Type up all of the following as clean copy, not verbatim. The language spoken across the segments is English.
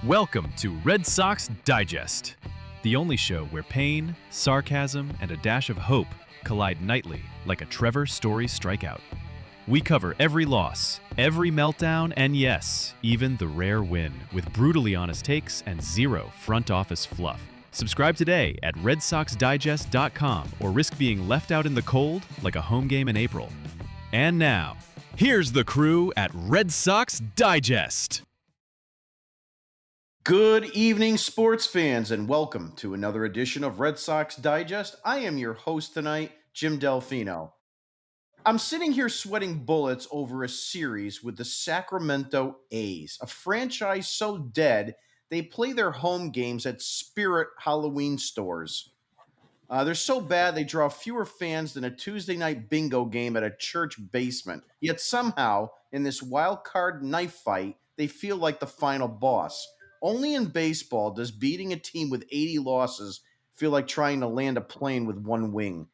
Welcome to Red Sox Digest, the only show where pain, sarcasm, and a dash of hope collide nightly like a Trevor Story strikeout. We cover every loss, every meltdown, and yes, even the rare win, with brutally honest takes and zero front office fluff. Subscribe today at RedSoxDigest.com or risk being left out in the cold like a home game in April. And now, here's the crew at Red Sox Digest. Good evening, sports fans, and welcome to another edition of Red Sox Digest. I am your host tonight, Jim Dalfino. I'm sitting here sweating bullets over a series with the Sacramento A's, a franchise so dead they play their home games at Spirit Halloween stores. They're so bad they draw fewer fans than a Tuesday night bingo game at a church basement. Yet somehow, in this wild card knife fight, they feel like the final boss. Only in baseball does beating a team with 80 losses feel like trying to land a plane with one wing.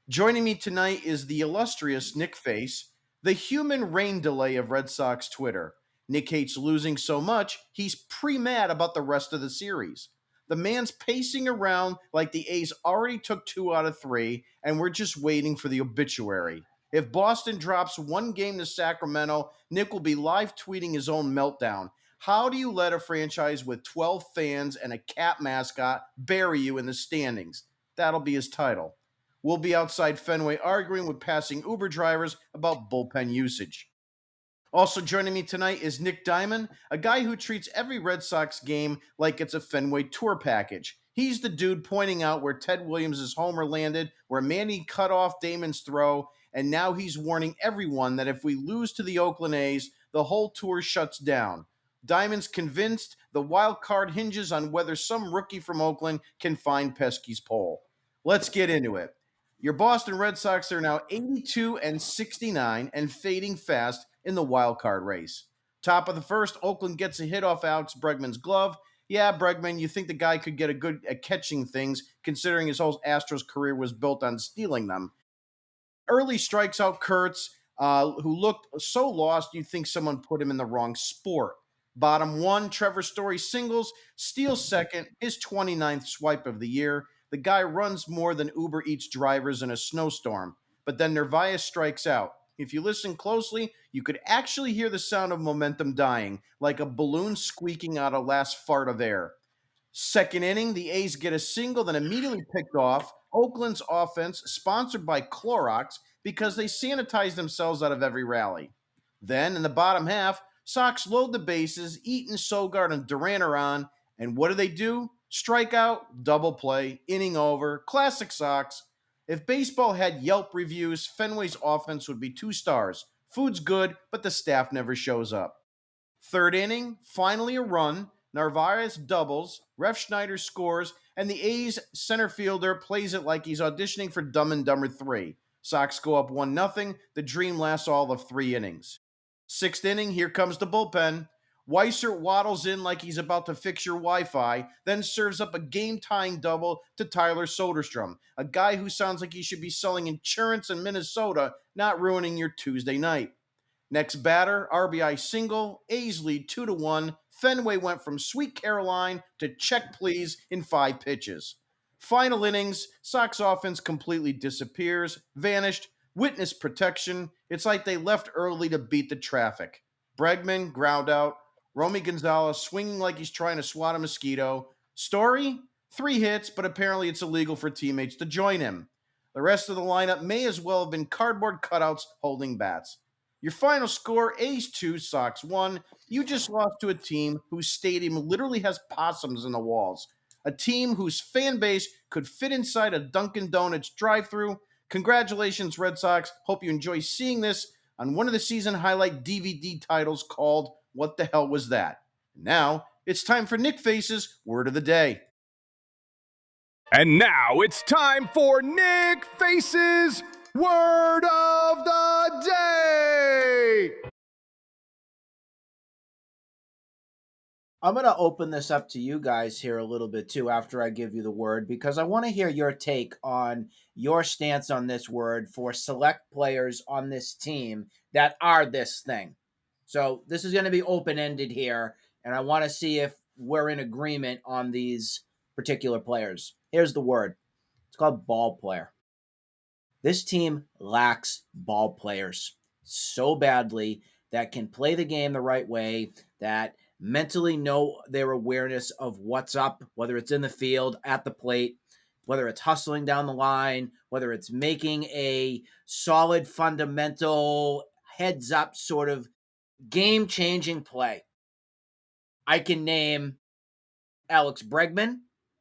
Joining me tonight is the illustrious Nick Face, the human rain delay of Red Sox Twitter. Nick hates losing so much, he's pre-mad about the rest of the series. The man's pacing around like the A's already took 2 out of 3, and we're just waiting for the obituary. If Boston drops one game to Sacramento, Nick will be live tweeting his own meltdown. How do you let a franchise with 12 fans and a cat mascot bury you in the standings? That'll be his title. We'll be outside Fenway arguing with passing Uber drivers about bullpen usage. Also joining me tonight is Nick Diamond, a guy who treats every Red Sox game like it's a Fenway tour package. He's the dude pointing out where Ted Williams' homer landed, where Manny cut off Damon's throw, and now he's warning everyone that if we lose to the Oakland A's, the whole tour shuts down. Diamond's convinced the wild card hinges on whether some rookie from Oakland can find Pesky's pole. Let's get into it. Your Boston Red Sox are now 82-69 and fading fast in the wild card race. Top of the first, Oakland gets a hit off Alex Bregman's glove. Yeah, Bregman, you think the guy could get a good at catching things, considering his whole Astros career was built on stealing them. Early strikes out Kurtz, who looked so lost you'd think someone put him in the wrong sport. Bottom one, Trevor Story singles, steals second, his 29th swipe of the year. The guy runs more than Uber Eats drivers in a snowstorm. But then Narvaez strikes out. If you listen closely, you could actually hear the sound of momentum dying, like a balloon squeaking out a last fart of air. Second inning, the A's get a single, then immediately picked off. Oakland's offense, sponsored by Clorox, because they sanitize themselves out of every rally. Then, in the bottom half, Sox load the bases, Eaton, Sogard, and Duran are on, and what do? Strikeout, double play, inning over, classic Sox. If baseball had Yelp reviews, Fenway's offense would be 2 stars. Food's good, but the staff never shows up. Third inning, finally a run, Narvaez doubles, Ref Schneider scores, and the A's center fielder plays it like he's auditioning for Dumb and Dumber 3. Sox go up 1-0, the dream lasts all of 3 innings. Sixth inning, here comes the bullpen. Weiser waddles in like he's about to fix your Wi-Fi, then serves up a game-tying double to Tyler Soderstrom, a guy who sounds like he should be selling insurance in Minnesota, not ruining your Tuesday night. Next batter, RBI single, A's lead 2-1. Fenway went from Sweet Caroline to check please in 5 pitches. Final innings, Sox offense completely disappears, vanished, witness protection. It's like they left early to beat the traffic. Bregman, ground out. Romy Gonzalez swinging like he's trying to swat a mosquito. Story, 3 hits, but apparently it's illegal for teammates to join him. The rest of the lineup may as well have been cardboard cutouts holding bats. Your final score, A's 2, Sox 1. You just lost to a team whose stadium literally has possums in the walls. A team whose fan base could fit inside a Dunkin' Donuts drive-thru. Congratulations, Red Sox. Hope you enjoy seeing this on one of the season highlight DVD titles called What the Hell Was That? Now, it's time for Nick Face's Word of the Day. And now it's time for Nick Face's Word of the Day! I'm going to open this up to you guys here a little bit too after I give you the word, because I want to hear your take on your stance on this word for select players on this team that are this thing. So this is going to be open-ended here, and I want to see if we're in agreement on these particular players. Here's the word. It's called ball player. This team lacks ball players so badly that can play the game the right way, that mentally know their awareness of what's up, whether it's in the field, at the plate, whether it's hustling down the line, whether it's making a solid fundamental heads up sort of game changing play. I can name Alex Bregman,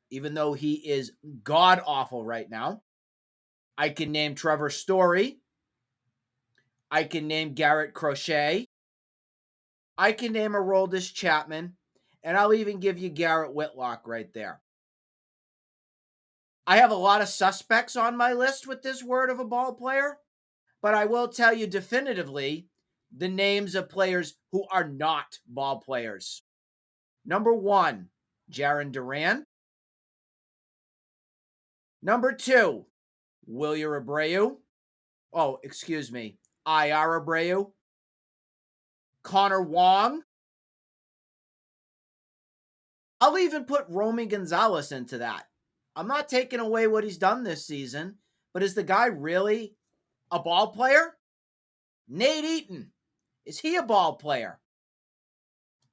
even though he is god awful right now. I can name Trevor Story. I can name Garrett Crochet. I can name Aroldis Chapman. And I'll even give you Garrett Whitlock right there. I have a lot of suspects on my list with this word of a ball player, but I will tell you definitively the names of players who are not ball players. Number 1, Jarren Duran. Number 2, Wilyer Abreu. Oh, excuse me, IR Abreu. Connor Wong. I'll even put Romy Gonzalez into that. I'm not taking away what he's done this season, but is the guy really a ball player? Nate Eaton. Is he a ball player?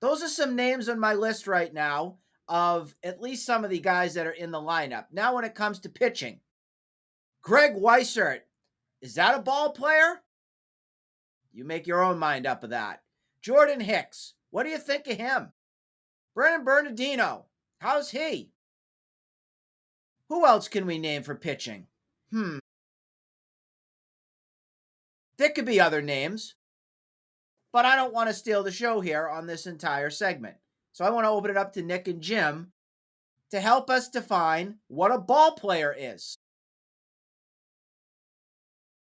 Those are some names on my list right now of at least some of the guys that are in the lineup. Now, when it comes to pitching, Greg Weissert. Is that a ball player? You make your own mind up of that. Jordan Hicks. What do you think of him? Brennan Bernardino. How's he? Who else can we name for pitching? There could be other names, but I don't want to steal the show here on this entire segment. So I want to open it up to Nick and Jim to help us define what a ball player is.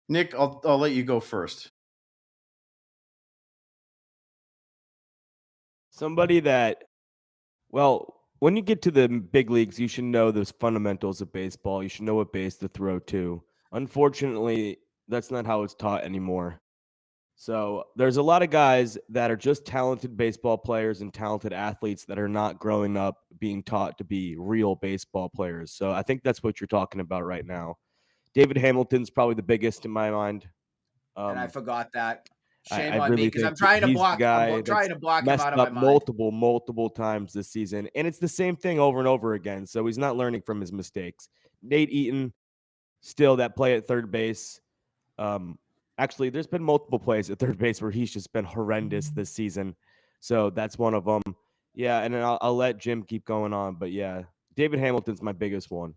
Nick, I'll let you go first. Somebody that, well, when you get to the big leagues, you should know those fundamentals of baseball. You should know what base to throw to. Unfortunately, that's not how it's taught anymore. So there's a lot of guys that are just talented baseball players and talented athletes that are not growing up being taught to be real baseball players. So I think that's what you're talking about right now. David Hamilton's probably the biggest in my mind. And I forgot that. Shame I on me really because think I'm trying to he's the block. guy I'm trying to block him messed out of my up mind. multiple times this season, and it's the same thing over and over again. So he's not learning from his mistakes. Nate Eaton, still that play at third base. Actually, there's been multiple plays at third base where he's just been horrendous this season. So that's one of them. Yeah, and then I'll let Jim keep going on, but yeah, David Hamilton's my biggest one.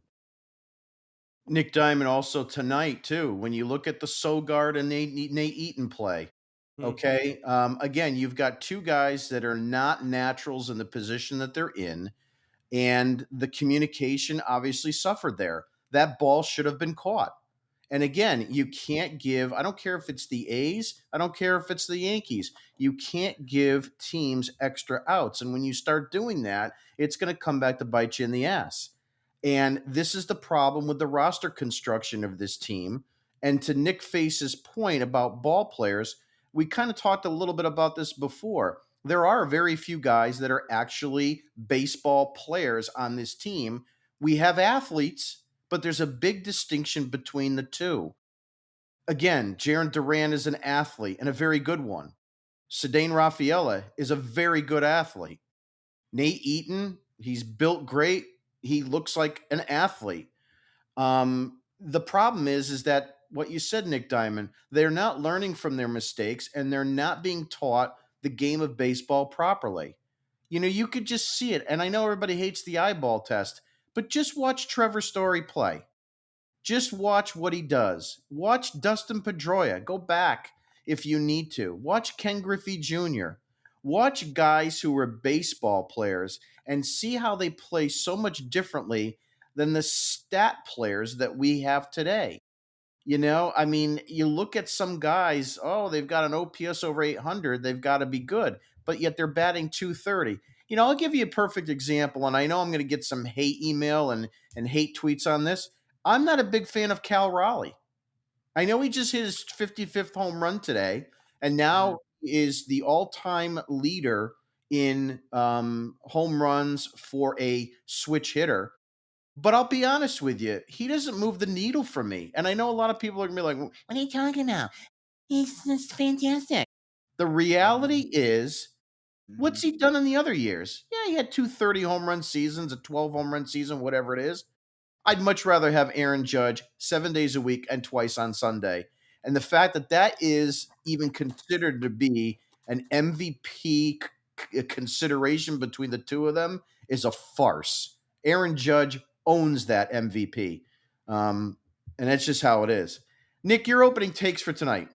Nick Diamond also tonight too. When you look at the Sogard and Nate Eaton play, okay. Again, you've got two guys that are not naturals in the position that they're in, and the communication obviously suffered there. That ball should have been caught. And again, you can't give, I don't care if it's the A's, I don't care if it's the Yankees. You can't give teams extra outs. And when you start doing that, it's going to come back to bite you in the ass. And this is the problem with the roster construction of this team. And to Nick Face's point about ball players, we kind of talked a little bit about this before. There are very few guys that are actually baseball players on this team. We have athletes, but there's a big distinction between the two. Again, Jarren Duran is an athlete and a very good one. Ceddanne Rafaela is a very good athlete. Nate Eaton, he's built great. He looks like an athlete. The problem is that what you said, Nick Diamond, they're not learning from their mistakes and they're not being taught the game of baseball properly. You know, you could just see it. And I know everybody hates the eyeball test, but just watch Trevor Story play. Just watch what he does. Watch Dustin Pedroia. Go back if you need to. Watch Ken Griffey Jr. Watch guys who were baseball players and see how they play so much differently than the stat players that we have today. You know, I mean, you look at some guys, oh, they've got an OPS over 800, they've got to be good, but yet they're batting 230. You know, I'll give you a perfect example, and I know I'm going to get some hate email and hate tweets on this. I'm not a big fan of Cal Raleigh. I know he just hit his 55th home run today, and now is the all-time leader in home runs for a switch hitter. But I'll be honest with you, he doesn't move the needle for me. And I know a lot of people are going to be like, what are you talking about? He's just fantastic. The reality is, what's he done in the other years? Yeah, he had 230 home run seasons, a 12 home run season, whatever it is. I'd much rather have Aaron Judge 7 days a week and twice on Sunday. And the fact that that is even considered to be an MVP consideration between the two of them is a farce. Aaron Judge owns that MVP. And that's just how it is. Nick, your opening takes for tonight.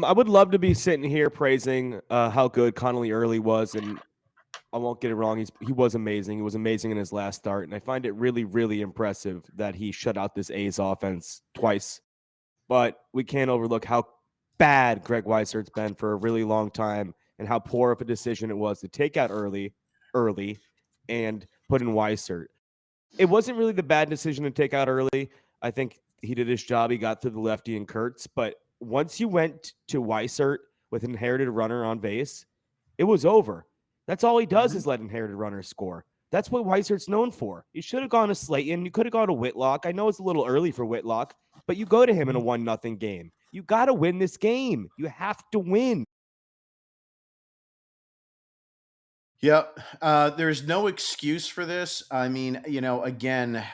I would love to be sitting here praising how good Connolly Early was, and I won't get it wrong. He was amazing. He was amazing in his last start, and I find it really, really impressive that he shut out this A's offense twice. But we can't overlook how bad Greg Weisert's been for a really long time, and how poor of a decision it was to take out early, and put in Weissert. It wasn't really the bad decision to take out early. I think he did his job. He got through the lefty and Kurtz. But once you went to Weissert with inherited runner on base, it was over. That's all he does is let inherited runners score. That's what Weissert's known for. You should have gone to Slayton. You could have gone to Whitlock. I know it's a little early for Whitlock, but you go to him in a 1-0 game. You got to win this game. You have to win. Yeah, there's no excuse for this. I mean, again,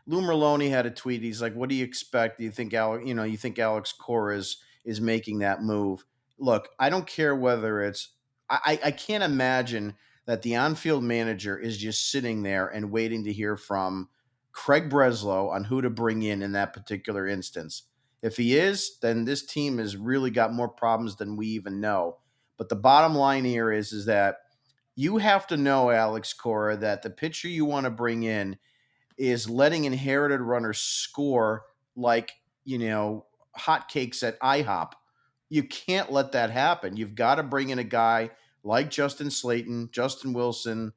Lou Merlone had a tweet. He's like, "What do you expect? Do you think you think Alex Cora is making that move?" Look, I don't care whether it's. I can't imagine that the on-field manager is just sitting there and waiting to hear from Craig Breslow on who to bring in that particular instance. If he is, then this team has really got more problems than we even know. But the bottom line here is that you have to know, Alex Cora, that the pitcher you want to bring in is letting inherited runners score like, hotcakes at IHOP. You can't let that happen. You've got to bring in a guy like Justin Slayton, Justin Wilson.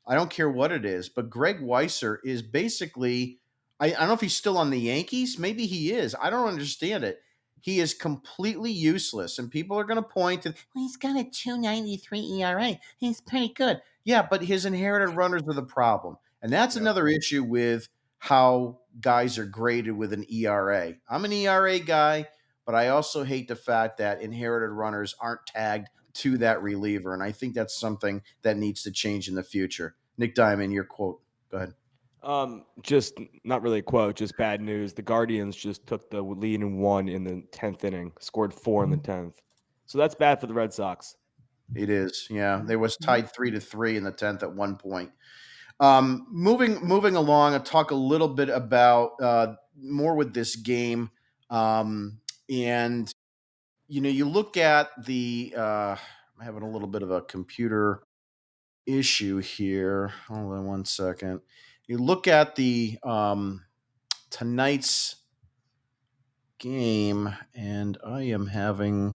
I don't care what it is, but Greg Weisser is basically, I don't know if he's still on the Yankees. Maybe he is. I don't understand it. He is completely useless, and people are going to point to, well, he's got a 2.93 ERA. He's pretty good. Yeah, but his inherited runners are the problem. And that's another issue with how guys are graded with an ERA. I'm an ERA guy, but I also hate the fact that inherited runners aren't tagged to that reliever. And I think that's something that needs to change in the future. Nick Diamond, your quote. Go ahead. Just not really a quote, just bad news. The Guardians just took the lead and won in the 10th inning, scored 4 in the 10th. So that's bad for the Red Sox. It is. Yeah. They was tied 3-3 in the 10th at one point. Moving along, I'll talk a little bit about more with this game. And you look at the I'm having a little bit of a computer issue here. Hold on one second. You look at the tonight's game, and I am having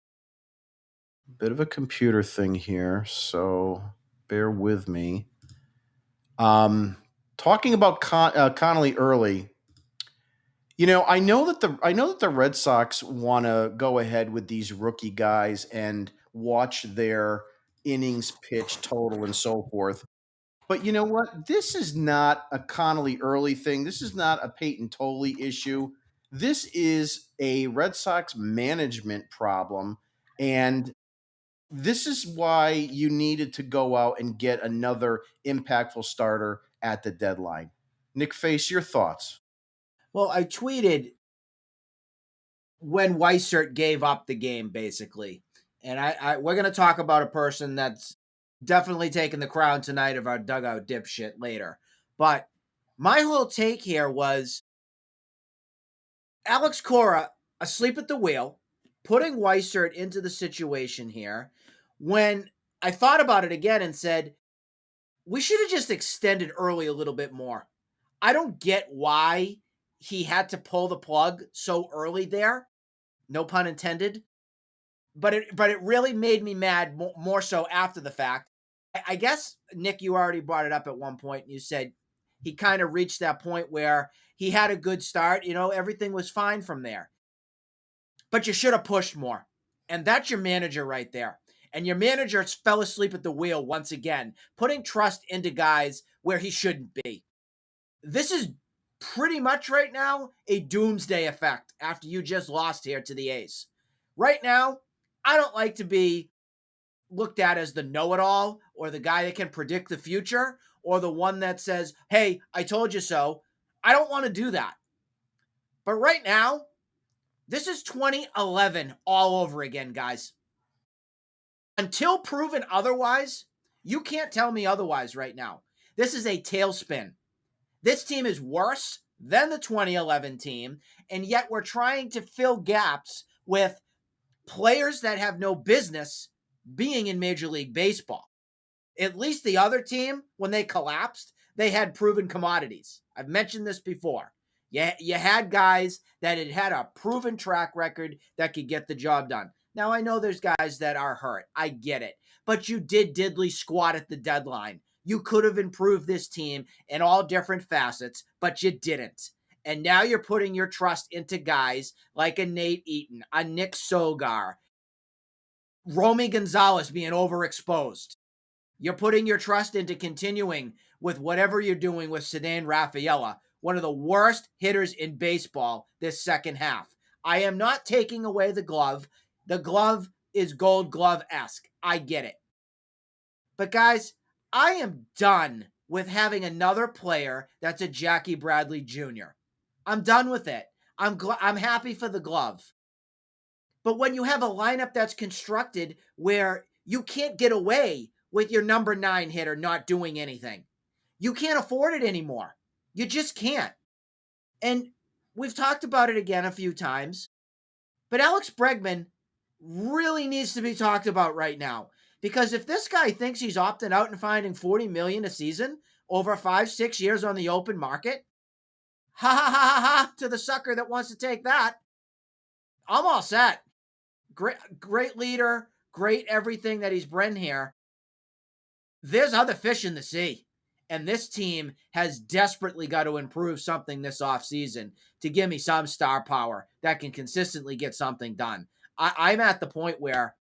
a bit of a computer thing here, so bear with me. Talking about Connolly Early, I know that the Red Sox want to go ahead with these rookie guys and watch their innings pitch total and so forth. But you know what? This is not a Connolly Early thing. This is not a Peyton Tolley issue. This is a Red Sox management problem, and this is why you needed to go out and get another impactful starter at the deadline. Nick Face, your thoughts? Well, I tweeted when Weissert gave up the game, basically. And we're going to talk about a person that's definitely taking the crown tonight of our dugout dipshit later. But my whole take here was Alex Cora asleep at the wheel, putting Weissert into the situation here, when I thought about it again and said, we should have just extended Early a little bit more. I don't get why he had to pull the plug so early there. No pun intended. But it really made me mad more so after the fact. I guess, Nick, you already brought it up at one point. You said he kind of reached that point where he had a good start. Everything was fine from there. But you should have pushed more. And that's your manager right there. And your manager fell asleep at the wheel once again, putting trust into guys where he shouldn't be. This is pretty much right now a doomsday effect after you just lost here to the A's. Right now, I don't like to be looked at as the know-it-all or the guy that can predict the future or the one that says, hey, I told you so. I don't want to do that. But right now, this is 2011 all over again, guys. Until proven otherwise, you can't tell me otherwise right now. This is a tailspin. This team is worse than the 2011 team, and yet we're trying to fill gaps with players that have no business being in Major League Baseball. At least the other team, when they collapsed, they had proven commodities. I've mentioned this before. You had guys that had a proven track record that could get the job done. Now, I know there's guys that are hurt. I get it. But you did diddly squat at the deadline. You could have improved this team in all different facets, but you didn't. And now you're putting your trust into guys like a Nate Eaton, a Nick Sogar, Romy Gonzalez being overexposed. You're putting your trust into continuing with whatever you're doing with Ceddanne Rafaela, one of the worst hitters in baseball this second half. I am not taking away the glove. The glove is Gold Glove-esque. I get it. But guys, I am done with having another player that's a Jackie Bradley Jr. I'm done with it. I'm happy for the glove. But when you have a lineup that's constructed where you can't get away with your number 9 hitter not doing anything, you can't afford it anymore. You just can't. And we've talked about it again a few times, but Alex Bregman really needs to be talked about right now. Because if this guy thinks he's opting out and finding $40 million a season over 5-6 years on the open market, ha ha ha ha ha to the sucker that wants to take that. I'm all set. Great leader, great everything that he's been here. There's other fish in the sea. And this team has desperately got to improve something this offseason to give me some star power that can consistently get something done. I'm at the point where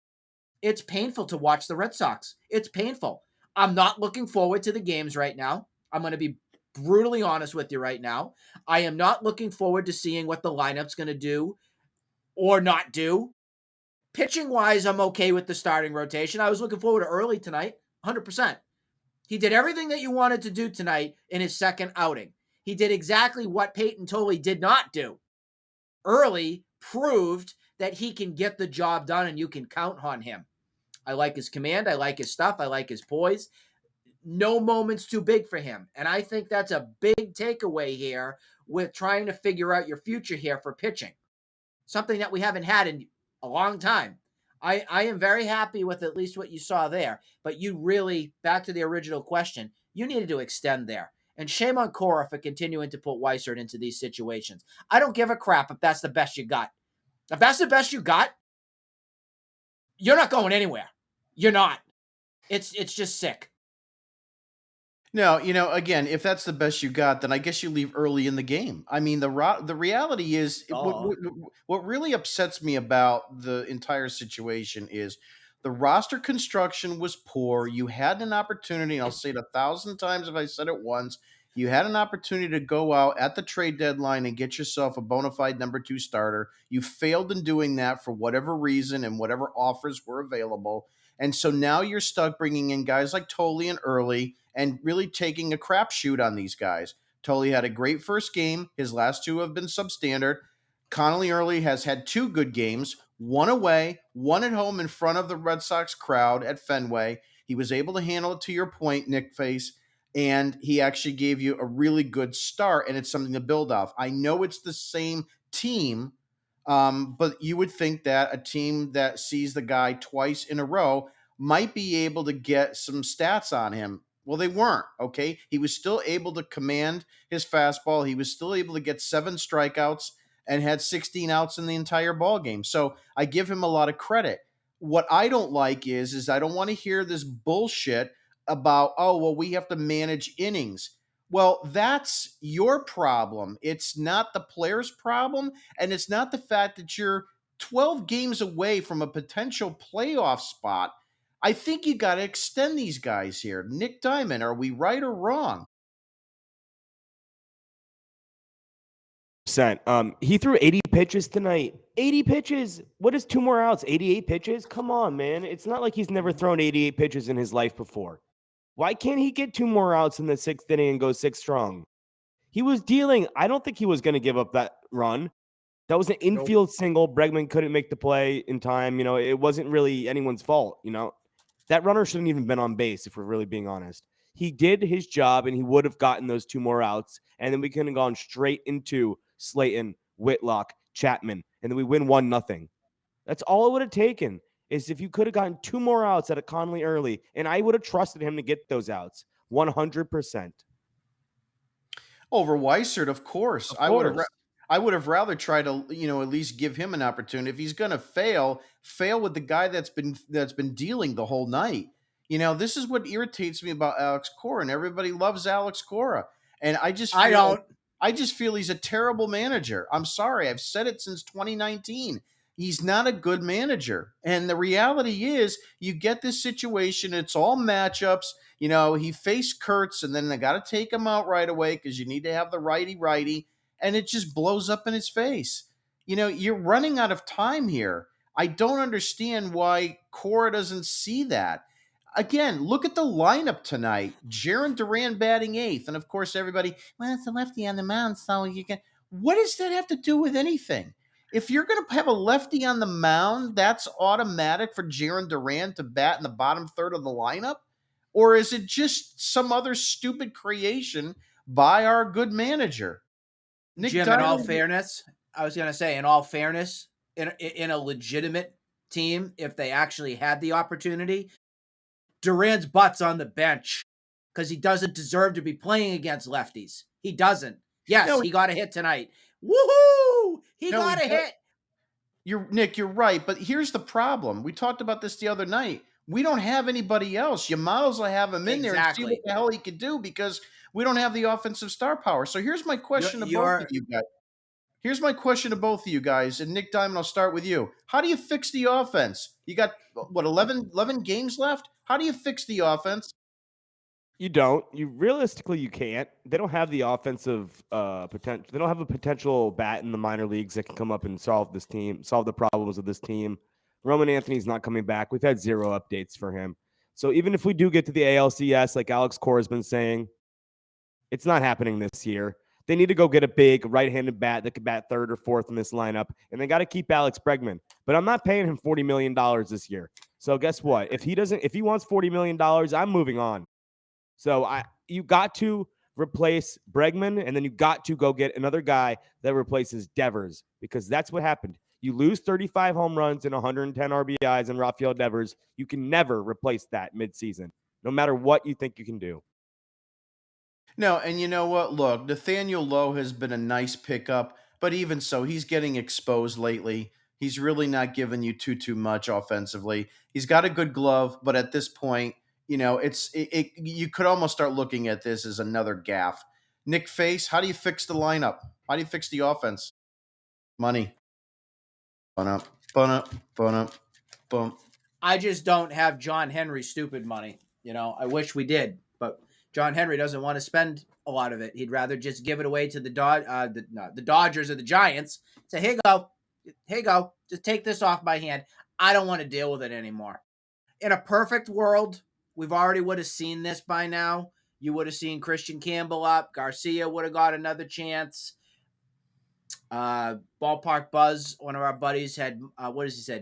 it's painful to watch the Red Sox. It's painful. I'm not looking forward to the games right now. I'm going to be brutally honest with you right now. I am not looking forward to seeing what the lineup's going to do or not do. Pitching-wise, I'm okay with the starting rotation. I was looking forward to early tonight, 100%. He did everything that you wanted to do tonight in his second outing. He did exactly what Peyton Tolley did not do. Early proved that he can get the job done and you can count on him. I like his command. I like his stuff. I like his poise. No moment's too big for him. And I think that's a big takeaway here with trying to figure out your future here for pitching. Something that we haven't had in a long time. I am very happy with at least what you saw there. But you really, back to the original question, you needed to extend there. And shame on Cora for continuing to put Weissert into these situations. I don't give a crap if that's the best you got. If that's the best you got, you're not going anywhere. You're not. It's just sick. No, again, if that's the best you got, then I guess you leave early in the game. I mean, the reality is what really upsets me about the entire situation is the roster construction was poor. You had an opportunity, and I'll say it 1,000 times if I said it once. You had an opportunity to go out at the trade deadline and get yourself a bona fide number 2 starter. You failed in doing that for whatever reason and whatever offers were available. And so now you're stuck bringing in guys like Tolley and Early and really taking a crapshoot on these guys. Tolley had a great first game. His last 2 have been substandard. Connolly Early has had 2 good games, one away, one at home in front of the Red Sox crowd at Fenway. He was able to handle it, to your point, Nick Face, and he actually gave you a really good start, and it's something to build off. I know it's the same team, but you would think that a team that sees the guy twice in a row might be able to get some stats on him. Well, they weren't, okay? He was still able to command his fastball. He was still able to get 7 strikeouts and had 16 outs in the entire ball game. So I give him a lot of credit. What I don't like is I don't want to hear this bullshit about, oh, well, we have to manage innings. Well, that's your problem. It's not the player's problem, and it's not the fact that you're 12 games away from a potential playoff spot. I think you got to extend these guys here. Nick Diamond, are we right or wrong? He threw 80 pitches tonight. 80 pitches. What is 2 more outs? 88 pitches? Come on, man. It's not like he's never thrown 88 pitches in his life before. Why can't he get 2 more outs in the 6th inning and go 6 strong? He was dealing. I don't think he was going to give up that run. That was an infield single. Bregman couldn't make the play in time. It wasn't really anyone's fault. That runner shouldn't even been on base, if we're really being honest. He did his job, and he would have gotten those 2 more outs, and then we could have gone straight into Slayton, Whitlock, Chapman, and then we win 1-0. That's all it would have taken, is if you could have gotten 2 more outs at a Conley early, and I would have trusted him to get those outs 100%. Over Weissert, of course. I would have rather tried to, at least give him an opportunity. If he's going to fail with the guy that's been dealing the whole night. This is what irritates me about Alex Cora, and everybody loves Alex Cora. And I just feel he's a terrible manager. I'm sorry. I've said it since 2019. He's not a good manager. And the reality is you get this situation. It's all matchups. He faced Kurtz, and then they got to take him out right away because you need to have the righty. And it just blows up in his face. You're running out of time here. I don't understand why Cora doesn't see that. Again, look at the lineup tonight. Jarren Duran batting 8th. And of course, everybody, well, it's a lefty on the mound, so you can. What does that have to do with anything? If you're going to have a lefty on the mound, that's automatic for Jarren Duran to bat in the bottom third of the lineup? Or is it just some other stupid creation by our good manager? Nick Jim, Diamond, in all fairness, I was going to say, in all fairness, in a legitimate team, if they actually had the opportunity, Duran's butt's on the bench because he doesn't deserve to be playing against lefties. He doesn't. Yes, he got a hit tonight. Woohoo! He got a hit. Nick, you're right, but here's the problem. We talked about this the other night. We don't have anybody else. You might as well have him in there and see what the hell he could do because we don't have the offensive star power. So here's my question to both of you guys. Here's my question to both of you guys. And Nick Diamond, I'll start with you. How do you fix the offense? You got, 11 games left? How do you fix the offense? You don't. Realistically, you can't. They don't have the offensive potential. They don't have a potential bat in the minor leagues that can come up and solve the problems of this team. Roman Anthony's not coming back. We've had 0 updates for him. So even if we do get to the ALCS, like Alex Cora has been saying, it's not happening this year. They need to go get a big right-handed bat that could bat 3rd or 4th in this lineup, and they got to keep Alex Bregman. But I'm not paying him $40 million this year. So guess what? If he wants $40 million, I'm moving on. So you got to replace Bregman, and then you got to go get another guy that replaces Devers, because that's what happened. You lose 35 home runs and 110 RBIs in Rafael Devers. You can never replace that midseason, no matter what you think you can do. No, and you know what? Look, Nathaniel Lowe has been a nice pickup, but even so, he's getting exposed lately. He's really not giving you too much offensively. He's got a good glove, but at this point, you could almost start looking at this as another gaffe. Nick Face, how do you fix the lineup? How do you fix the offense? Money. Bun up. I just don't have John Henry stupid money. I wish we did, but John Henry doesn't want to spend a lot of it. He'd rather just give it away to the Dodgers or the Giants. Say, here you go. Just take this off my hand. I don't want to deal with it anymore. In a perfect world, we've already would have seen this by now. You would have seen Christian Campbell up. Garcia would have got another chance. Ballpark Buzz, one of our buddies, had,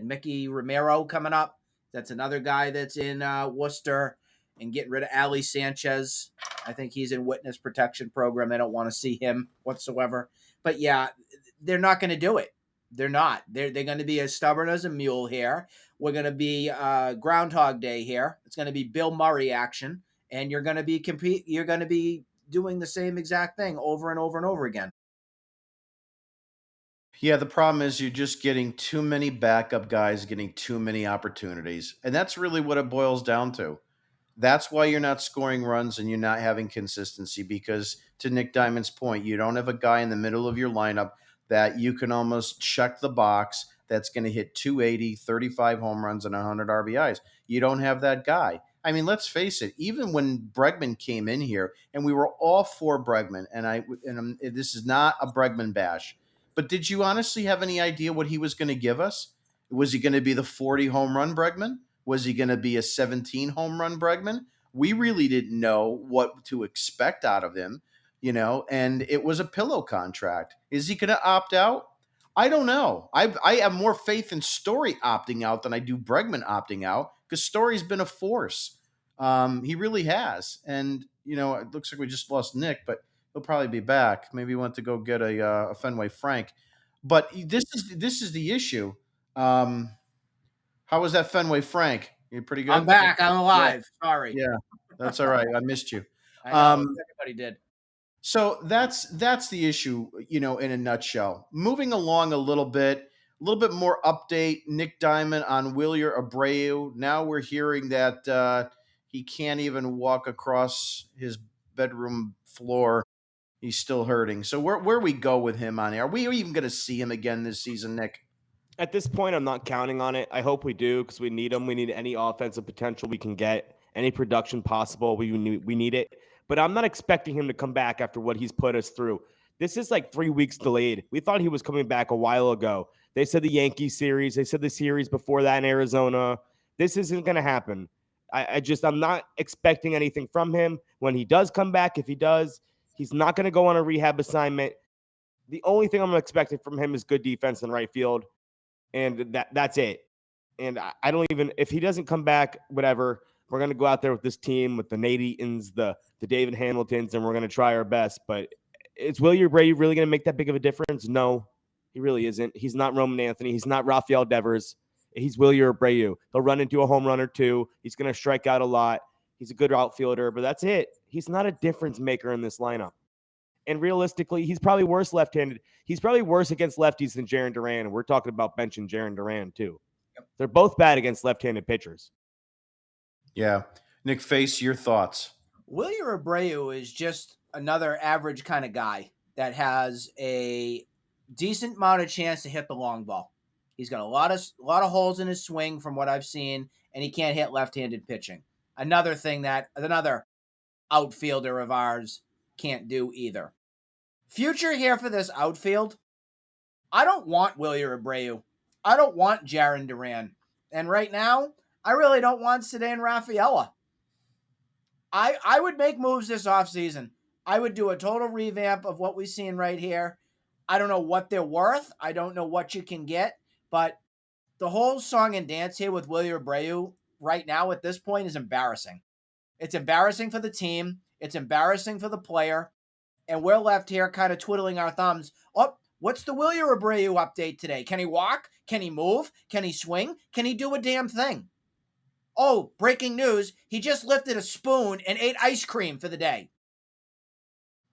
Mickey Romero coming up. That's another guy that's in Worcester. And getting rid of Ali Sanchez. I think he's in witness protection program. They don't want to see him whatsoever. But yeah, they're not going to do it. They're not. They're going to be as stubborn as a mule here. We're going to be Groundhog Day here. It's going to be Bill Murray action, and you're going to be doing the same exact thing over and over and over again. Yeah, the problem is you're just getting too many backup guys, getting too many opportunities, and that's really what it boils down to. That's why you're not scoring runs and you're not having consistency, because to Nick Diamond's point, you don't have a guy in the middle of your lineup that you can almost check the box. that's going to hit 280, 35 home runs, and 100 RBIs. You don't have that guy. I mean, let's face it. Even when Bregman came in here, and we were all for Bregman, this is not a Bregman bash, but did you honestly have any idea what he was going to give us? Was he going to be the 40 home run Bregman? Was he going to be a 17 home run Bregman? We really didn't know what to expect out of him, and it was a pillow contract. Is he going to opt out? I don't know. I have more faith in Story opting out than I do Bregman opting out, because Story's been a force. He really has. And, it looks like we just lost Nick, but he'll probably be back. Maybe he went to go get a Fenway Frank. But this is the issue. How was that Fenway Frank? You pretty good? I'm back. I'm alive. Yeah. Sorry. Yeah, that's all right. I missed you. I know. Everybody did. So that's the issue, in a nutshell. Moving along a little bit more update. Nick Diamond on Wilyer Abreu. Now we're hearing that he can't even walk across his bedroom floor. He's still hurting. So where we go with him on air? Are we even going to see him again this season, Nick? At this point, I'm not counting on it. I hope we do, because we need him. We need any offensive potential we can get, any production possible. We need it. But I'm not expecting him to come back after what he's put us through. This is like 3 weeks delayed. We thought he was coming back a while ago. They said the Yankees series. They said the series before that in Arizona. This isn't going to happen. I'm not expecting anything from him. When he does come back, if he does, he's not going to go on a rehab assignment. The only thing I'm expecting from him is good defense in right field. And that's it. And I don't even, if he doesn't come back, whatever, we're going to go out there with this team, with the Nate Eatons, the David Hamiltons, and we're going to try our best. But is Wilyer Abreu really going to make that big of a difference? No, he really isn't. He's not Roman Anthony. He's not Rafael Devers. He's Wilyer Abreu. He'll run into a home run or two. He's going to strike out a lot. He's a good outfielder, but that's it. He's not a difference maker in this lineup. And realistically, he's probably worse left-handed. He's probably worse against lefties than Jarren Duran. And we're talking about benching Jarren Duran, too. Yep. They're both bad against left-handed pitchers. Yeah. Nick Face, your thoughts? Wilyer Abreu is just another average kind of guy that has a decent amount of chance to hit the long ball. He's got a lot of holes in his swing from what I've seen, and he can't hit left-handed pitching. Another thing that another outfielder of ours can't do either. Future here for this outfield, I don't want Wilyer Abreu. I don't want Jarren Duran. And right now, I really don't want Ceddanne Rafaela. I would make moves this offseason. I would do a total revamp of what we've seen right here. I don't know what they're worth. I don't know what you can get. But the whole song and dance here with Wilyer Abreu right now at this point is embarrassing. It's embarrassing for the team. It's embarrassing for the player. And we're left here kind of twiddling our thumbs. Oh, what's the Wilyer Abreu update today? Can he walk? Can he move? Can he swing? Can he do a damn thing? Oh, breaking news. He just lifted a spoon and ate ice cream for the day.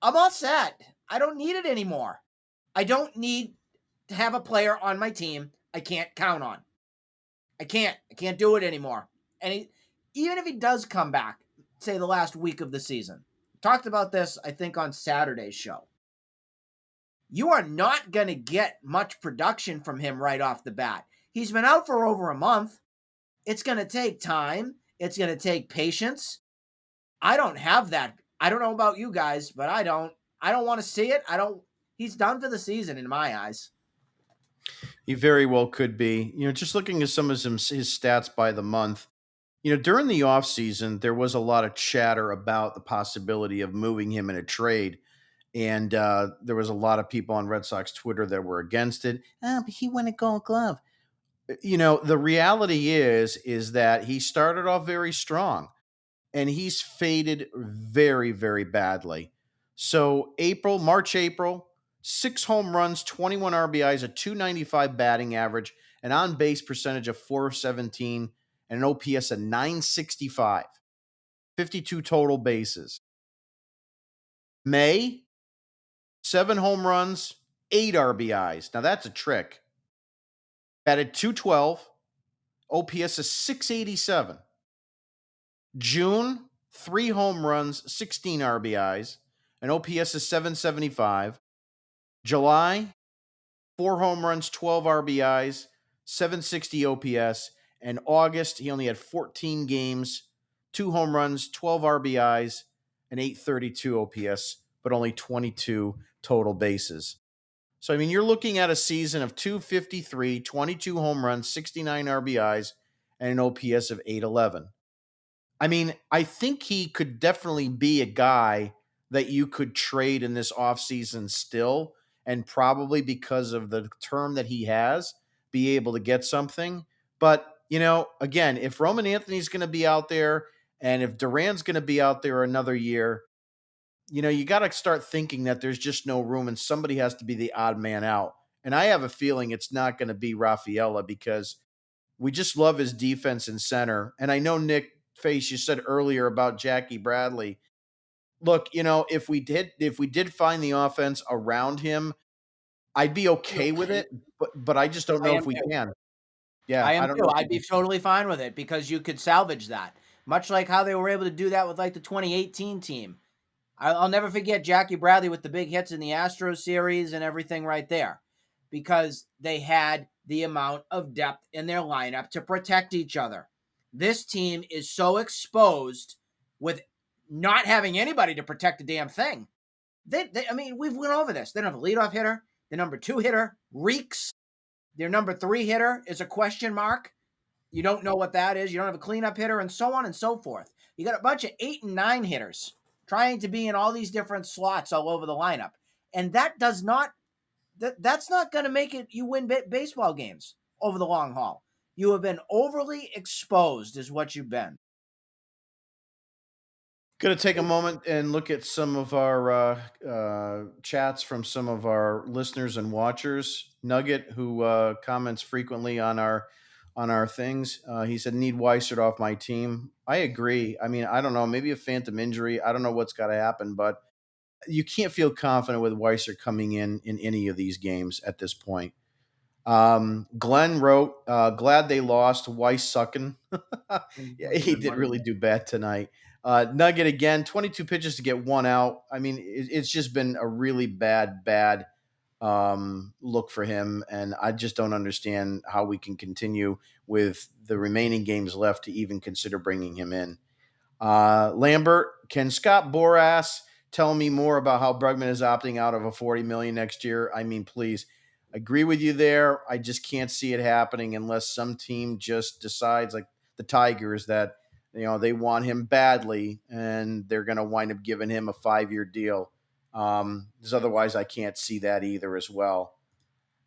I'm all set. I don't need it anymore. I don't need to have a player on my team I can't count on. I can't do it anymore. And even if he does come back, say the last week of the season, talked about this, I think, on Saturday's show. You are not going to get much production from him right off the bat. He's been out for over a month. It's going to take time. It's going to take patience. I don't have that. I don't know about you guys, but I don't want to see it. He's done for the season in my eyes. He very well could be. Just looking at some of his stats by the month, during the offseason, there was a lot of chatter about the possibility of moving him in a trade. And there was a lot of people on Red Sox Twitter that were against it. But he won a Gold Glove. The reality is that he started off very strong, and he's faded very, very badly. So March, April, 6 home runs, 21 RBIs, a 295 batting average, an on-base percentage of 417, and an OPS of 965, 52 total bases. May, 7 home runs, 8 RBIs. Now that's a trick. Batted 212, OPS is 687. June, 3 home runs, 16 RBIs, an OPS is 775. July, 4 home runs, 12 RBIs, 760 OPS. And August, he only had 14 games, 2 home runs, 12 RBIs, and 832 OPS, but only 22 total bases. So, I mean, you're looking at a season of 253, 22 home runs, 69 RBIs, and an OPS of 811. I mean, I think he could definitely be a guy that you could trade in this offseason still, and probably because of the term that he has, be able to get something. But, again, if Roman Anthony's going to be out there and if Duran's going to be out there another year, you got to start thinking that there's just no room and somebody has to be the odd man out. And I have a feeling it's not going to be Rafaela because we just love his defense in center. And I know, Nick Face, you said earlier about Jackie Bradley. Look, if we did find the offense around him, I'd be okay with it, but I just don't know if we can. Yeah, I am I don't too. know. I'd be totally fine with it because you could salvage that. Much like how they were able to do that with like the 2018 team. I'll never forget Jackie Bradley with the big hits in the Astros series and everything right there because they had the amount of depth in their lineup to protect each other. This team is so exposed with not having anybody to protect the damn thing. I mean, we've went over this. They don't have a leadoff hitter. The number 2 hitter reeks. Their number 3 hitter is a question mark. You don't know what that is. You don't have a cleanup hitter and so on and so forth. You got a bunch of 8 and 9 hitters trying to be in all these different slots all over the lineup. And that's not going to make it you win baseball games over the long haul. You have been overly exposed is what you've been. Going to take a moment and look at some of our chats from some of our listeners and watchers. Nugget, who comments frequently on our things, he said, "Need Weissert off my team." I agree. I mean, I don't know, maybe a phantom injury. I don't know what's got to happen, but you can't feel confident with Weissert coming in any of these games at this point. Glenn wrote, "Glad they lost. Weiss sucking." Yeah, he did really do bad tonight. Nugget again, 22 pitches to get 1 out. I mean, it's just been a really bad look for him, and I just don't understand how we can continue with the remaining games left to even consider bringing him in. Lambert, can Scott Boras tell me more about how Bregman is opting out of a $40 million next year? I mean, please. Agree with you there. I just can't see it happening unless some team just decides, like the Tigers, that they want him badly and they're going to wind up giving him a 5-year deal. Because otherwise, I can't see that either as well.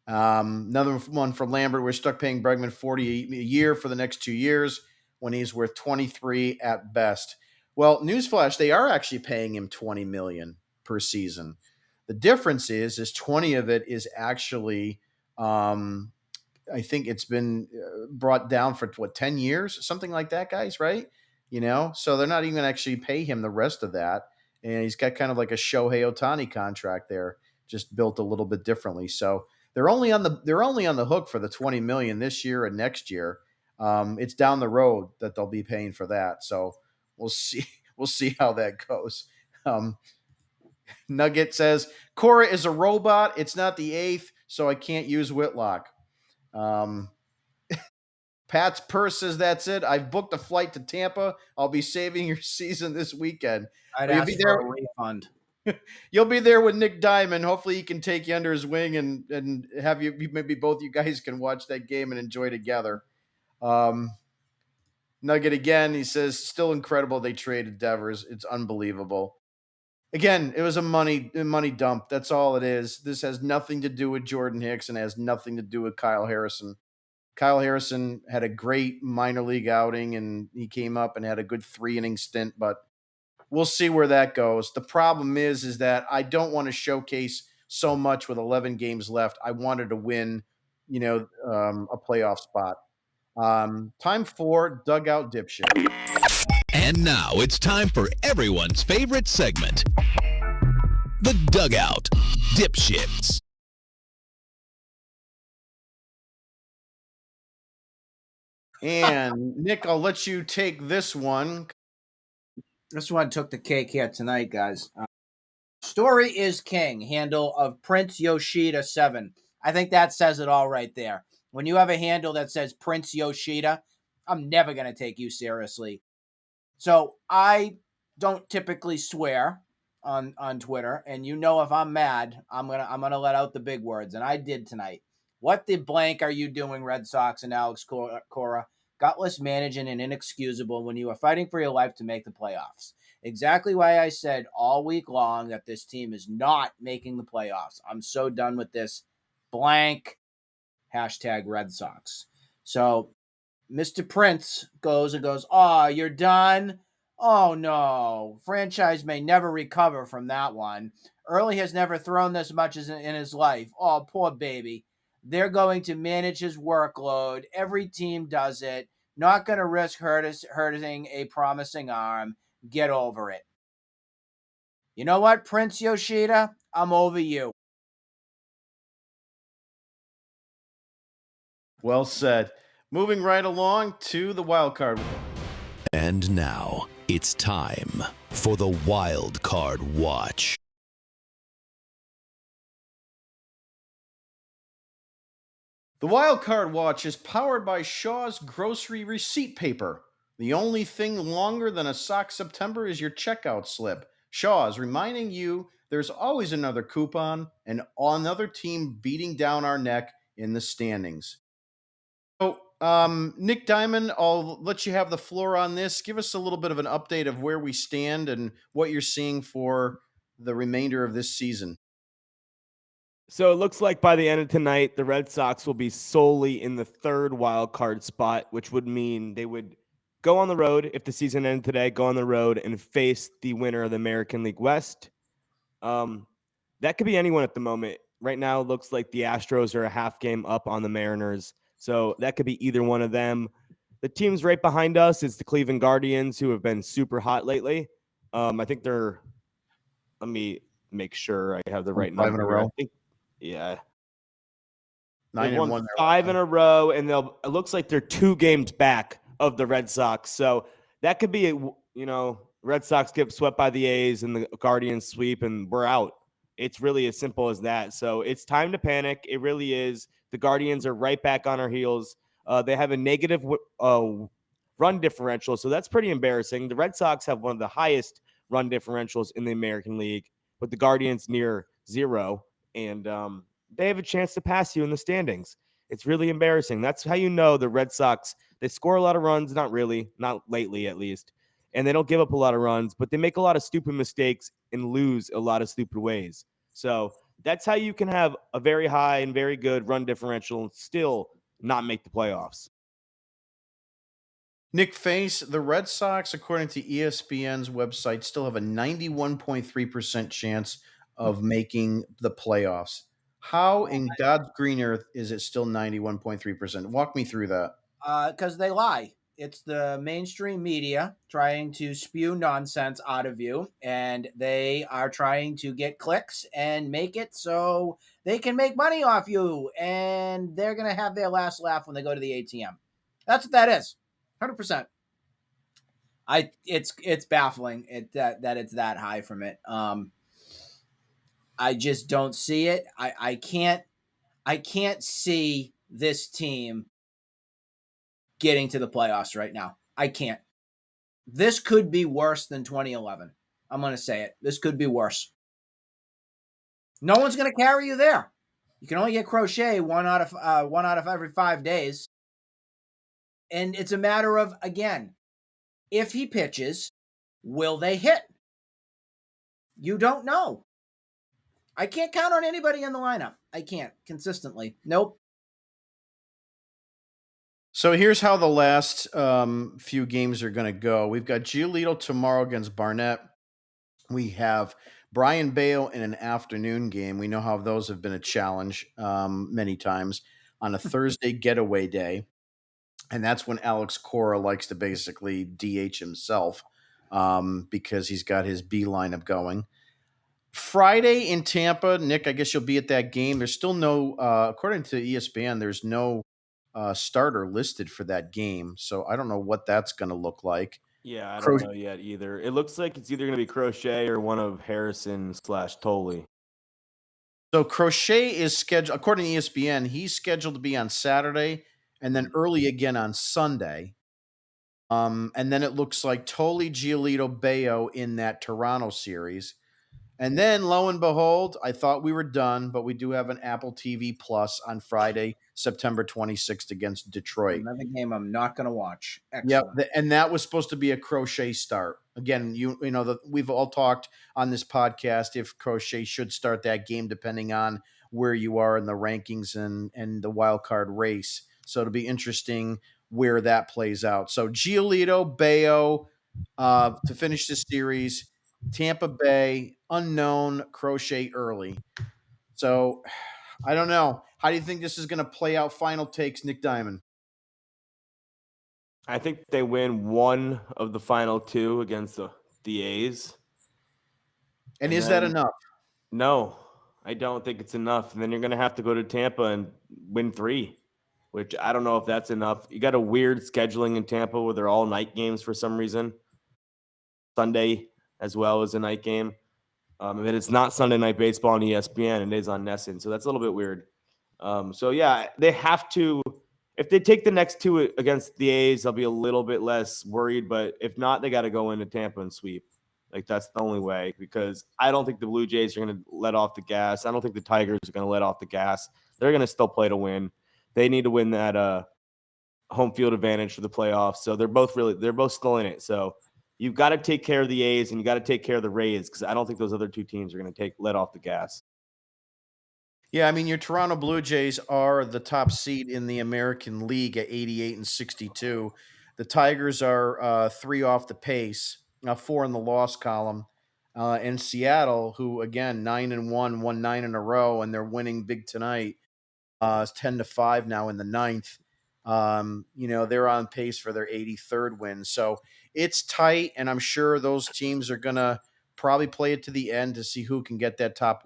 Another one from Lambert: we're stuck paying Bregman $40 a year for the next 2 years when he's worth 23 at best. Well, newsflash: they are actually paying him $20 million per season. The difference is 20 of it is actually, I think it's been brought down for 10 years, something like that, guys, right? So they're not even going to actually pay him the rest of that. And he's got kind of like a Shohei Ohtani contract there, just built a little bit differently. So they're only on the hook for the $20 million this year and next year. It's down the road that they'll be paying for that. So we'll see how that goes. Nugget says, Cora is a robot. It's not the 8th, so I can't use Whitlock. Pat's Purse says, that's it. I've booked a flight to Tampa. I'll be saving your season this weekend. I'd ask for a refund. You'll be there with Nick Diamond. Hopefully he can take you under his wing and have you, maybe both you guys can watch that game and enjoy together. Nugget again, he says, still incredible they traded Devers. It's unbelievable. Again, it was a money dump. That's all it is. This has nothing to do with Jordan Hicks and has nothing to do with Kyle Harrison. Kyle Harrison had a great minor league outing, and he came up and had a good 3-inning stint, but we'll see where that goes. The problem is that I don't want to showcase so much with 11 games left. I wanted to win, a playoff spot. Time for Dugout Dipshit. And now it's time for everyone's favorite segment, the Dugout Dipshits. And Nick, I'll let you take this one. This one took the cake here tonight, guys. Story is king, handle of Prince Yoshida 7. I think that says it all right there. When you have a handle that says Prince Yoshida, I'm never going to take you seriously. So I don't typically swear on Twitter, and if I'm mad, I'm gonna let out the big words, and I did tonight. What the blank are you doing, Red Sox and Alex Cora? Gutless, managing, and inexcusable when you are fighting for your life to make the playoffs. Exactly why I said all week long that this team is not making the playoffs. I'm so done with this blank hashtag Red Sox. So Mr. Prince goes, "Oh, you're done? Oh, no. Franchise may never recover from that one. Early has never thrown this much in his life. Oh, poor baby. They're going to manage his workload. Every team does it. Not going to risk hurting a promising arm. Get over it." You know what, Prince Yoshida? I'm over you. Well said. Moving right along to the wild card. And now it's time for the Wild Card Watch. The Wild Card Watch is powered by Shaw's Grocery Receipt Paper. The only thing longer than a sock September is your checkout slip. Shaw's reminding you there's always another coupon and another team beating down our neck in the standings. So, Nick Diamond, I'll let you have the floor on this. Give us a little bit of an update of where we stand and what you're seeing for the remainder of this season. So it looks like by the end of tonight, the Red Sox will be solely in the third wild card spot, which would mean they would go on the road if the season ended today, go on the road and face the winner of the American League West. That could be anyone at the moment. Right now, it looks like the Astros are a half game up on the Mariners. So that could be either one of them. The teams right behind us is the Cleveland Guardians, who have been super hot lately. I think they're, let me make sure I have the right number. 5 in a row. I think, yeah. 9 They've and won 1. 5 in a row, and it looks like they're 2 games back of the Red Sox. So that could be, Red Sox get swept by the A's and the Guardians sweep, and we're out. It's really as simple as that. So it's time to panic. It really is. The Guardians are right back on our heels. They have a negative run differential, so that's pretty embarrassing. The Red Sox have one of the highest run differentials in the American League, with the Guardians near 0, and they have a chance to pass you in the standings. It's really embarrassing. That's how you know the Red Sox, they score a lot of runs, not really, not lately at least, and they don't give up a lot of runs, but they make a lot of stupid mistakes and lose a lot of stupid ways. So that's how you can have a very high and very good run differential and still not make the playoffs. Nick Face, the Red Sox, according to ESPN's website, still have a 91.3% chance of making the playoffs. How in God's green earth is it still 91.3%? Walk me through that. Because they lie. It's the mainstream media trying to spew nonsense out of you, and they are trying to get clicks and make it so they can make money off you, and they're going to have their last laugh when they go to the ATM. That's what that is. 100%. It's baffling that it's that high from it. I just don't see it. I can't see this team getting to the playoffs right now. I can't. This could be worse than 2011. I'm going to say it. This could be worse. No one's going to carry you there. You can only get Crochet one out of every 5 days. And it's a matter of, again, if he pitches, will they hit? You don't know. I can't count on anybody in the lineup. I can't consistently. Nope. So here's how the last few games are going to go. We've got Giolito tomorrow against Barnett. We have Brian Bale in an afternoon game. We know how those have been a challenge many times on a Thursday getaway day. And that's when Alex Cora likes to basically DH himself because he's got his B lineup going. Friday in Tampa, Nick, I guess you'll be at that game. There's still no, according to ESPN, there's no starter listed for that game. So I don't know what that's going to look like. Yeah, I don't know yet either. It looks like it's either going to be Crochet or one of Harrison / Tolley. So Crochet is scheduled, according to ESPN, he's scheduled to be on Saturday and then early again on Sunday. And then it looks like Toli, Giolito, Bayo in that Toronto series. And then, lo and behold, I thought we were done, but we do have an Apple TV Plus on Friday, September 26th against Detroit. Another game I'm not going to watch. Yep, Excellent. and that was supposed to be a Crochet start. Again, we've all talked on this podcast if Crochet should start that game, depending on where you are in the rankings and the wild card race. So it'll be interesting where that plays out. So Giolito, Bayo to finish the series. Tampa Bay, unknown, Crochet early. So I don't know. How do you think this is going to play out? Final takes, Nick Diamond. I think they win one of the final two against the A's. And is that enough? No, I don't think it's enough. And then you're going to have to go to Tampa and win 3, which I don't know if that's enough. You got a weird scheduling in Tampa where they're all night games for some reason. Sunday as well as a night game. And it's not Sunday Night Baseball on ESPN, and it is on NESN. So that's a little bit weird. So, yeah, they have to – if they take the next 2 against the A's, I'll be a little bit less worried. But if not, they got to go into Tampa and sweep. Like, that's the only way, because I don't think the Blue Jays are going to let off the gas. I don't think the Tigers are going to let off the gas. They're going to still play to win. They need to win that home field advantage for the playoffs. So they're both still in it. So you've got to take care of the A's and you got to take care of the Rays, because I don't think those other 2 teams are going to let off the gas. Yeah, I mean, your Toronto Blue Jays are the top seed in the American League at 88 and 62. The Tigers are 3 off the pace, 4 in the loss column. And Seattle, who, again, 9-1, won 9 in a row, and they're winning big tonight. It's 10-5 now in the 9th. They're on pace for their 83rd win. So it's tight, and I'm sure those teams are going to probably play it to the end to see who can get that top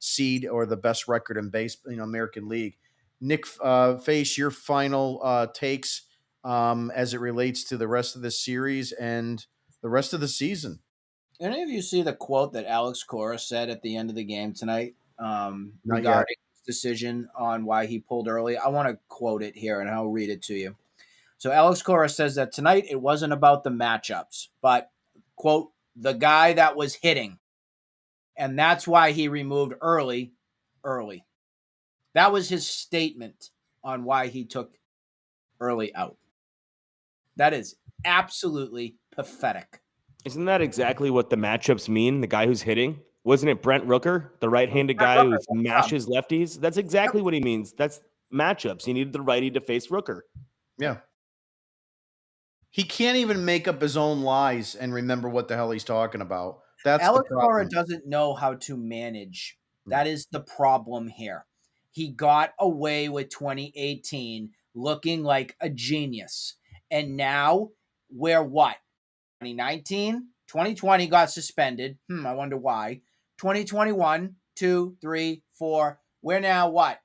seed or the best record in American League. Nick, Face, your final takes as it relates to the rest of the series and the rest of the season. Any of you see the quote that Alex Cora said at the end of the game tonight Not regarding his decision on why he pulled early? I want to quote it here, and I'll read it to you. So Alex Cora says that tonight it wasn't about the matchups, but, quote, the guy that was hitting. And that's why he removed early. That was his statement on why he took early out. That is absolutely pathetic. Isn't that exactly what the matchups mean? The guy who's hitting? Wasn't it Brent Rooker, the right-handed guy who smashes lefties? That's exactly what he means. That's matchups. You needed the righty to face Rooker. Yeah. He can't even make up his own lies and remember what the hell he's talking about. That's Alex the problem. Cora doesn't know how to manage. That is the problem here. He got away with 2018 looking like a genius. And now we're what? 2019? 2020 got suspended. I wonder why. 2021, 2, 3, 4. We're now what?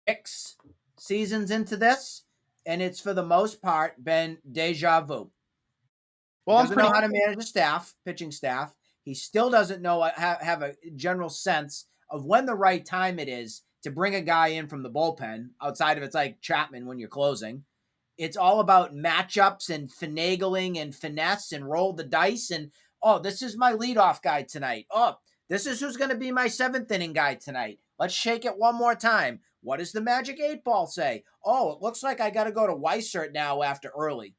6 seasons into this? And it's for the most part been deja vu. Well, he doesn't know how to manage a staff, pitching staff. He still doesn't know have a general sense of when the right time it is to bring a guy in from the bullpen, outside of it's like Chapman when you're closing. It's all about matchups and finagling and finesse and roll the dice. And, oh, this is my leadoff guy tonight. Oh, this is who's going to be my 7th inning guy tonight. Let's shake it one more time. What does the magic 8 ball say? Oh, it looks like I got to go to Weissert now after early.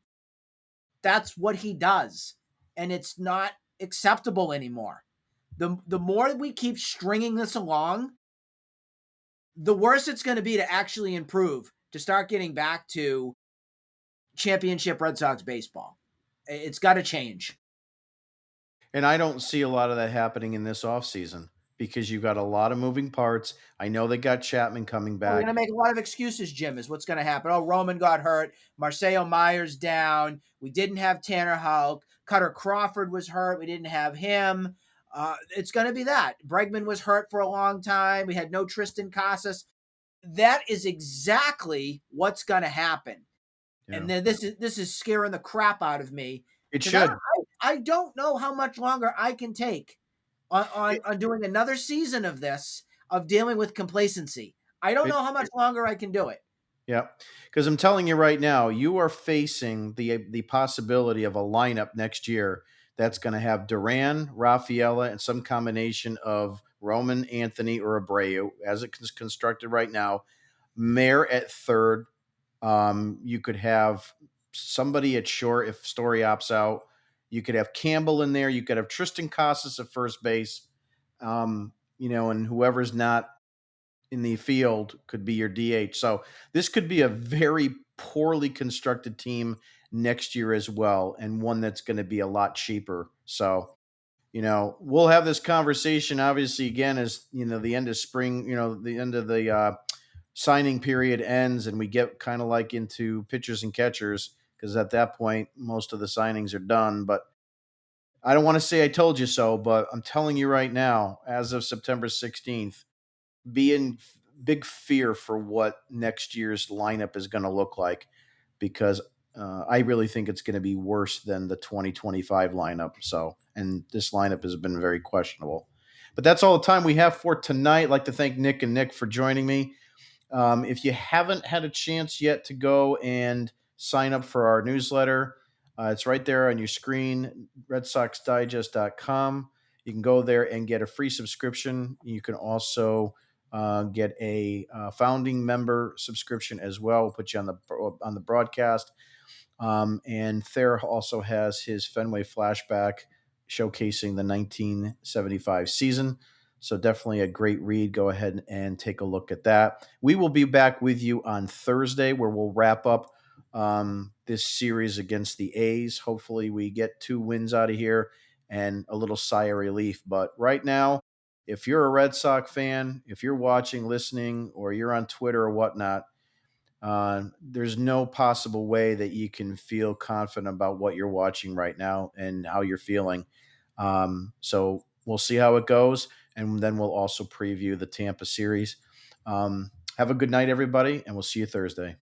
That's what he does. And it's not acceptable anymore. The more we keep stringing this along, the worse it's going to be to actually improve, to start getting back to championship Red Sox baseball. It's got to change. And I don't see a lot of that happening in this offseason because you've got a lot of moving parts. I know they got Chapman coming back. We're going to make a lot of excuses, Jim, is what's going to happen. Oh, Roman got hurt. Marcelo Myers down. We didn't have Tanner Houck. Cutter Crawford was hurt. We didn't have him. It's going to be that. Bregman was hurt for a long time. We had no Tristan Casas. That is exactly what's going to happen. Yeah. And then this is scaring the crap out of me. It should. I don't know how much longer I can take on doing another season of this, of dealing with complacency. I don't know how much longer I can do it. Yeah, because I'm telling you right now, you are facing the possibility of a lineup next year that's going to have Duran, Rafaela, and some combination of Roman, Anthony, or Abreu, as it's constructed right now. Mayer at third. You could have somebody at short if Story opts out. You could have Campbell in there. You could have Tristan Casas at first base. And whoever's not in the field could be your DH. So this could be a very poorly constructed team next year as well, and one that's going to be a lot cheaper. So, we'll have this conversation obviously again as, the end of spring, the end of the signing period ends and we get kind of like into pitchers and catchers, because at that point, most of the signings are done. But I don't want to say I told you so, but I'm telling you right now, as of September 16th, be in big fear for what next year's lineup is going to look like, because I really think it's going to be worse than the 2025 lineup. So, and this lineup has been very questionable. But that's all the time we have for tonight. I'd like to thank Nick and Nick for joining me. If you haven't had a chance yet to go and sign up for our newsletter, it's right there on your screen, redsoxdigest.com. You can go there and get a free subscription. You can also get a founding member subscription as well. We'll put you on the broadcast. And Thayer also has his Fenway flashback showcasing the 1975 season. So definitely a great read. Go ahead and take a look at that. We will be back with you on Thursday, where we'll wrap up this series against the A's. Hopefully we get 2 wins out of here and a little sigh of relief. But right now, if you're a Red Sox fan, if you're watching, listening, or you're on Twitter or whatnot, there's no possible way that you can feel confident about what you're watching right now and how you're feeling. So we'll see how it goes, and then we'll also preview the Tampa series. Have a good night, everybody, and we'll see you Thursday.